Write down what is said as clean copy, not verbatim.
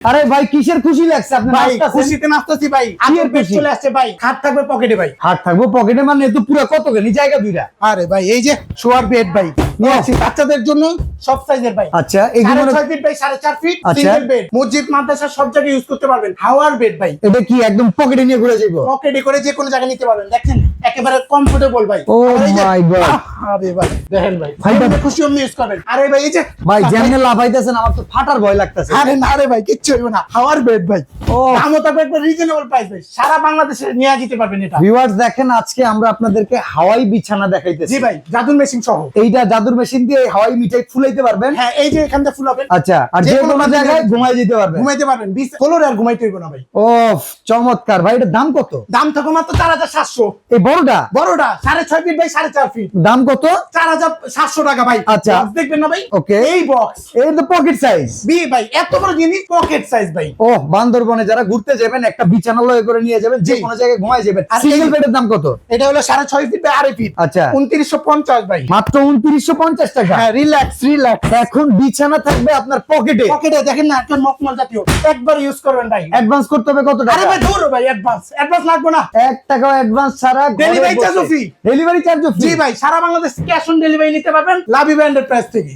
আরে ভাই কিসের খুশি লাগছে আপনার? ভাই খুশিতে নাচতেছি ভাই। আজকের বেড চলে আসছে ভাই। খাট থাকবে পকেটে ভাই। হাত থাকবো পকেটে, মানে তো পুরো কত কেনি জায়গা দুইটা। আরে ভাই এই যে শোয়ার বেড ভাই নিয়ে আসছি বাচ্চাদের জন্য সব সাইজের ভাই। আচ্ছা এগুলো 6.5 ফিট বাই 4.5 ফিট আচ্ছা। সিঙ্গেল বেড, মসজিদ মাদ্রাসা সব জায়গায় ইউজ করতে পারবেন। হাওয়ার বেড ভাই, এটা কি একদম পকেটে নিয়ে ঘুরে যাইবো? পকেটে করে যে কোনো জায়গায় নিতে পারবেন। দেখেন একেবারে কমফোর্টেবল ভাই। ও আর এই যে- মাই গড আরে ভাই দেখেন ভাই ভাই, যেমনি খুশি অমনি ইউজ করবেন। আরে ভাই এই যে ভাই যেমনে লাফাইতেছেন আমার তো ফাটার ভয় লাগতেছে। আরে না রে ভাই কিচ্ছু হইব না। হাওয়ার বেড ভাই, ও দামও থাকবে একবার রিজনেবল প্রাইস ভাই। সারা বাংলাদেশে নিয়ে যেতে পারবেন এটা। ভিউয়ার্স দেখেন আজকে আমরা আপনাদেরকে হাওয়াই বিছানা দেখাইতেছি। জি ভাই জাদুর মেশিন সহ। এইটা জাদুর মেশিন দিয়ে হাওয়াই মিঠাই ফুলাইতে পারবেন। হ্যাঁ এই যে এখান থেকে ফুল হবে। আচ্ছা আর যে কোনো জায়গায় ঘুমাই যেতে পারবেন। ঘুমাইতে পারবেন। 20 ফ্লোরে আর ঘুমাইতে হইব না ভাই। ওফ চমৎকার ভাই, এটার দাম কত? দাম থাকবে মাত্র 4700। এই বড়টা বড়টা 6.5 ফিট বাই 4.5 ফিট, দাম কত? 4700 টাকা ভাই। আচ্ছা। বক্স দেখবেন না ভাই? ওকে। এই বক্স এই তো পকেট সাইজ। বি ভাই এত বড় জিনিস পকেট সাইজ ভাই। ও বান্দরবনে যারা ঘুরতে যাবেন একটা বিছানা লয়ে করে নিয়ে যাবেন, যে জি। কোনো জায়গায় ঘুমাই যাবেন। আর সিঙ্গেল এই- বেডের দাম কত? এটা হলো 6.5 ফিট বাই 2.5 ফিট। আচ্ছা 2950 ভাই। মাত্র 2950 টাকা। হ্যাঁ রিল্যাক্স। এখন বিছানা থাকবে আপনার পকেটে। পকেটে দেখেন না একটা মকমল জাতীয়, একবার ইউজ করবেন ভাই। অ্যাডভান্স করতে হবে কত আরে টাকা? ভাই দৌড়ো ভাই, অ্যাডভান্স লাগবে না। 1 টাকাও অ্যাডভান্স ছাড়া Delivery charge ও free। ডেলিভারি চার্জও ফ্রি। জি ভাই সারা বাংলাদেশ ক্যাশ অন ডেলিভারি নিতে পারবেন লাভি ব্র্যান্ডের প্রাইস থেকে।